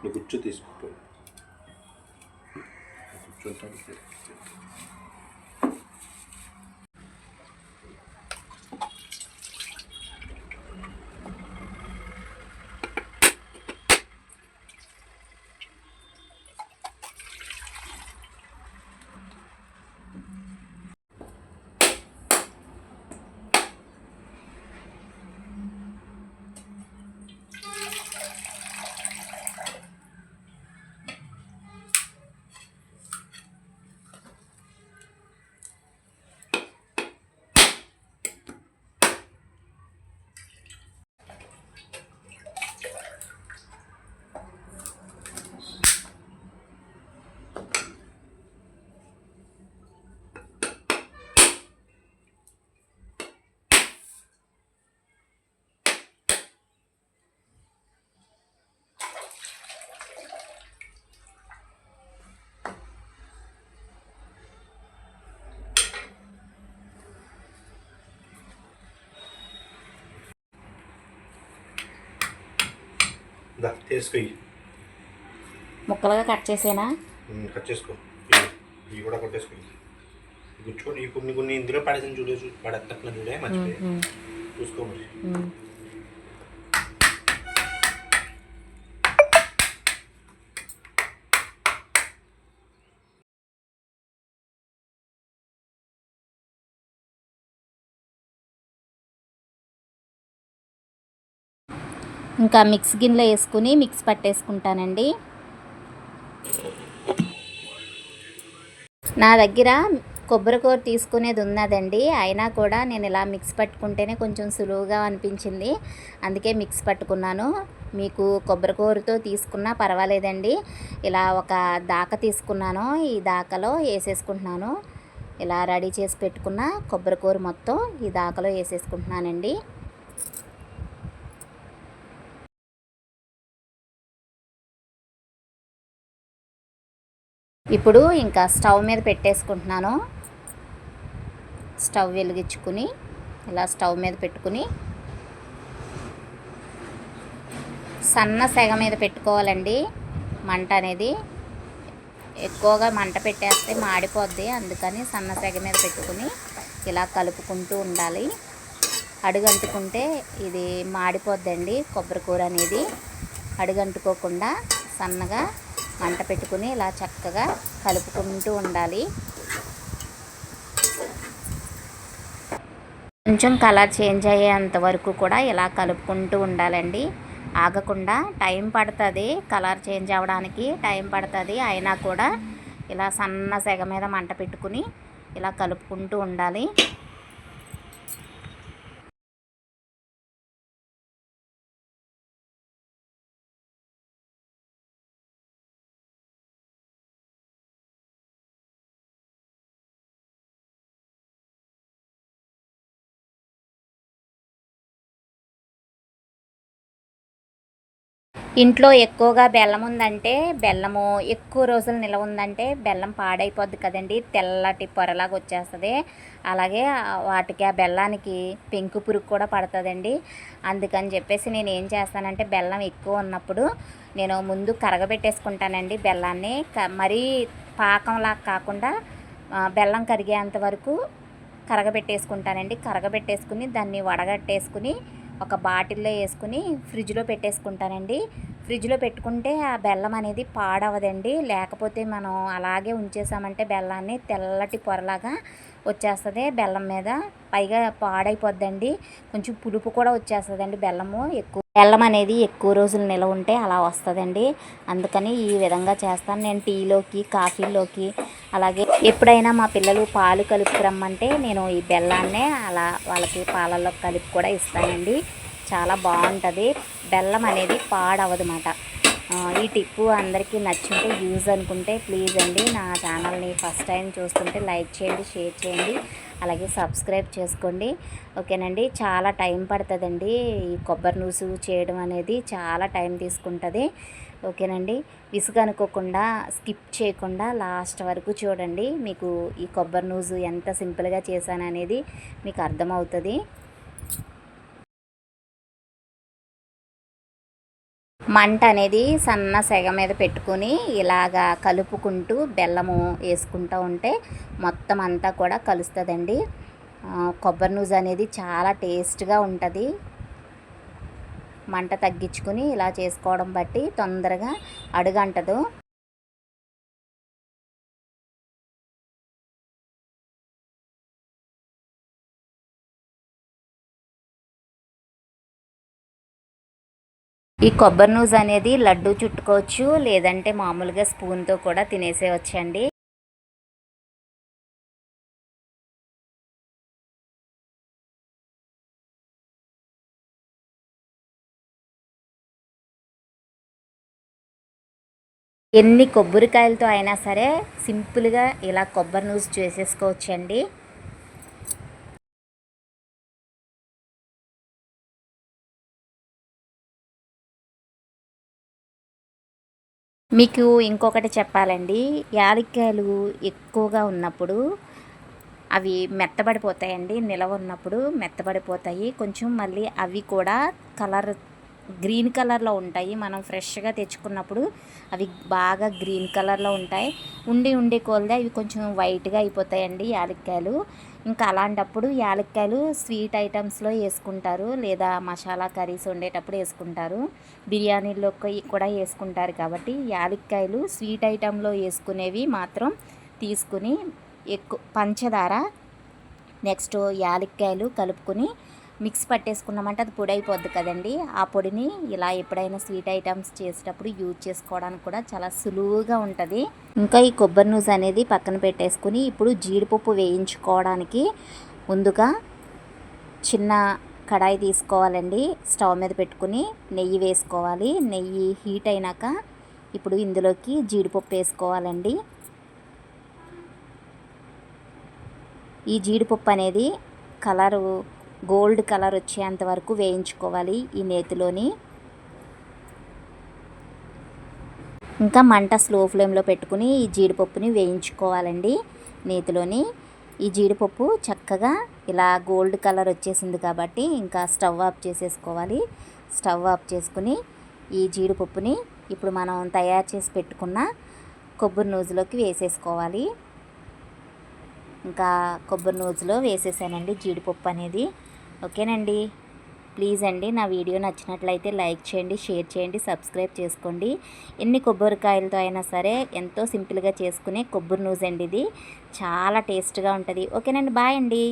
నువ్వు గుచ్చు తీసుకుపో కూర్చుంటాను. చేసుకో, ముక్కలుగా కట్ చేసేనా? కట్ చేసుకో. ఇవి కూడా కొట్టేసుకో. గుచ్చుకోండి. కొన్ని కొన్ని ఇందులో పడేసి పడేటట్లు చూడే మంచిగా చూసుకో మరి. ఇంకా మిక్స్ గిన్నెలో వేసుకుని మిక్స్ పట్టేసుకుంటానండి. నా దగ్గర కొబ్బరికూర తీసుకునేది ఉన్నదండి, అయినా కూడా నేను ఇలా మిక్స్ పట్టుకుంటేనే కొంచెం సులువుగా అనిపించింది, అందుకే మిక్స్ పట్టుకున్నాను. మీకు కొబ్బరికూరతో తీసుకున్నా పర్వాలేదండి. ఇలా ఒక దాక తీసుకున్నాను, ఈ దాకలో వేసేసుకుంటున్నాను. ఇలా రెడీ చేసి పెట్టుకున్న కొబ్బరికూర మొత్తం ఈ దాకలో వేసేసుకుంటున్నానండి. ఇప్పుడు ఇంకా స్టవ్ మీద పెట్టేసుకుంటున్నాను. స్టవ్ వెలిగించుకుని ఇలా స్టవ్ మీద పెట్టుకుని సన్న సెగ మీద పెట్టుకోవాలండి. మంట అనేది ఎక్కువగా మంట పెట్టేస్తే మాడిపోద్ది, అందుకని సన్న సెగ మీద పెట్టుకుని ఇలా కలుపుకుంటూ ఉండాలి. అడుగంటుకుంటే ఇది మాడిపోద్దండి. కొబ్బరికూర అనేది అడుగంటుకోకుండా సన్నగా మంట పెట్టుకుని ఇలా చక్కగా కలుపుకుంటూ ఉండాలి. కొంచెం కలర్ చేంజ్ అయ్యేంత వరకు కూడా ఇలా కలుపుకుంటూ ఉండాలండి. ఆగకుండా. టైం పడుతుంది, కలర్ చేంజ్ అవ్వడానికి టైం పడుతుంది, అయినా కూడా ఇలా సన్న సెగ మీద మంట పెట్టుకుని ఇలా కలుపుకుంటూ ఉండాలి. ఇంట్లో ఎక్కువగా బెల్లం ఉందంటే, బెల్లము ఎక్కువ రోజులు నిలవ ఉందంటే బెల్లం పాడైపోద్ది కదండి, తెల్లటి పొరలాగా వచ్చేస్తుంది. అలాగే వాటికి ఆ బెల్లానికి పెంకు పురుగు కూడా పడుతుందండి. అందుకని చెప్పేసి నేను ఏం చేస్తానంటే, బెల్లం ఎక్కువ ఉన్నప్పుడు నేను ముందు కరగబెట్టేసుకుంటానండి బెల్లాన్ని. మరీ పాకంలా కాకుండా బెల్లం కరిగేంత వరకు కరగబెట్టేసుకుంటానండి. కరగబెట్టేసుకుని దాన్ని వడగట్టేసుకుని ఒక బాటిల్లో వేసుకుని ఫ్రిడ్జ్లో పెట్టేసుకుంటానండి. ఫ్రిడ్జ్లో పెట్టుకుంటే ఆ బెల్లం అనేది పాడవదండి. లేకపోతే మనం అలాగే ఉంచేసామంటే బెల్లాన్ని తెల్లటి పొరలాగా వచ్చేస్తుంది బెల్లం మీద, పైగా పాడైపోద్దండి. కొంచెం పులుపు కూడా వచ్చేస్తుందండి. బెల్లం అనేది ఎక్కువ రోజులు నిలవ ఉంటే అలా వస్తుందండి. అందుకని ఈ విధంగా చేస్తాను నేను. టీలోకి, కాఫీలోకి, అలాగే ఎప్పుడైనా మా పిల్లలు పాలు కలుపురమ్మంటే నేను ఈ బెల్లాన్నే అలా వాళ్ళకి పాలల్లో కలిపి కూడా ఇస్తానండి. చాలా బాగుంటుంది. బెల్లం అనేది పాడవదన్నమాట. ఈ టిప్పు అందరికీ నచ్చుంటే, యూజ్ అనుకుంటే ప్లీజ్ అండి నా ఛానల్ని ఫస్ట్ టైం చూస్తుంటే లైక్ చేయండి, షేర్ చేయండి, అలాగే సబ్స్క్రైబ్ చేసుకోండి. ఓకేనండి. చాలా టైం పడుతుందండి ఈ కొబ్బరి నూసు చేయడం అనేది, చాలా టైం తీసుకుంటుంది. ఓకేనండి. విసుగు అనుకోకుండా, స్కిప్ చేయకుండా లాస్ట్ వరకు చూడండి. మీకు ఈ కొబ్బరి నూసు ఎంత సింపుల్గా చేశాననేది మీకు అర్థమవుతుంది. మంట అనేది సన్న సెగ మీద పెట్టుకుని ఇలాగా కలుపుకుంటూ బెల్లము వేసుకుంటూ ఉంటే మొత్తం అంతా కూడా కలుస్తుందండి. కొబ్బరి నూజు అనేది చాలా టేస్ట్గా ఉంటుంది. మంట తగ్గించుకుని ఇలా చేసుకోవడం బట్టి తొందరగా అడుగంటదు. ఈ కొబ్బరి నూజు అనేది లడ్డు చుట్టుకోవచ్చు, లేదంటే మామూలుగా స్పూన్తో కూడా తినేసేయచ్చండి. ఎన్ని కొబ్బరికాయలతో అయినా సరే సింపుల్గా ఇలా కొబ్బరి నూజు చేసేసుకోవచ్చండి. మీకు ఇంకొకటి చెప్పాలండి, యాలక్కాయలు ఎక్కువగా ఉన్నప్పుడు అవి మెత్తబడిపోతాయండి. నిలవ ఉన్నప్పుడు మెత్తబడిపోతాయి కొంచెం. మళ్ళీ అవి కూడా కలర్ గ్రీన్ కలర్లో ఉంటాయి. మనం ఫ్రెష్గా తెచ్చుకున్నప్పుడు అవి బాగా గ్రీన్ కలర్లో ఉంటాయి. ఉండి కొలది అవి కొంచెం వైట్గా అయిపోతాయండి యాలక్కాయలు. ఇంకా అలాంటప్పుడు యాలక్కాయలు స్వీట్ ఐటమ్స్లో వేసుకుంటారు, లేదా మసాలా కర్రీస్ వండేటప్పుడు వేసుకుంటారు, బిర్యానీలో కూడా వేసుకుంటారు. కాబట్టి యాలక్కాయలు స్వీట్ ఐటెంలో వేసుకునేవి మాత్రం తీసుకుని ఎక్కువ పంచదార నెక్స్ట్ యాలక్కాయలు కలుపుకొని మిక్స్ పట్టేసుకున్నామంటే అది పొడి అయిపోద్ది కదండి. ఆ పొడిని ఇలా ఎప్పుడైనా స్వీట్ ఐటమ్స్ చేసేటప్పుడు యూజ్ చేసుకోవడానికి కూడా చాలా సులువుగా ఉంటుంది. ఇంకా ఈ కొబ్బరి నూజు అనేది పక్కన పెట్టేసుకుని ఇప్పుడు జీడిపప్పు వేయించుకోవడానికి ముందుగా చిన్న కడాయి తీసుకోవాలండి. స్టవ్ మీద పెట్టుకుని నెయ్యి వేసుకోవాలి. నెయ్యి హీట్ అయినాక ఇప్పుడు ఇందులోకి జీడిపప్పు వేసుకోవాలండి. ఈ జీడిపప్పు అనేది కలరు గోల్డ్ కలర్ వచ్చేంత వరకు వేయించుకోవాలి ఈ నేతిలోని. ఇంకా మంట స్లో ఫ్లేమ్లో పెట్టుకుని ఈ జీడిపప్పుని వేయించుకోవాలండి నేతిలోని. ఈ జీడిపప్పు చక్కగా ఇలా గోల్డ్ కలర్ వచ్చేసింది కాబట్టి ఇంకా స్టవ్ ఆఫ్ చేసేసుకోవాలి. స్టవ్ ఆఫ్ చేసుకుని ఈ జీడిపప్పుని ఇప్పుడు మనం తయారు చేసి పెట్టుకున్న కొబ్బరి నూజులోకి వేసేసుకోవాలి. ఇంకా కొబ్బరి నూజులో వేసేసానండి జీడిపప్పు అనేది. ఓకేనండి, ప్లీజ్ అండి నా వీడియో నచ్చినట్లయితే లైక్ చేయండి, షేర్ చేయండి, సబ్స్క్రైబ్ చేసుకోండి. ఎన్ని కొబ్బరికాయలతో అయినా సరే ఎంతో సింపుల్గా చేసుకునే కొబ్బరి నూజు అండి ఇది. చాలా టేస్ట్గా ఉంటుంది. ఓకేనండి, బాయ్ అండి.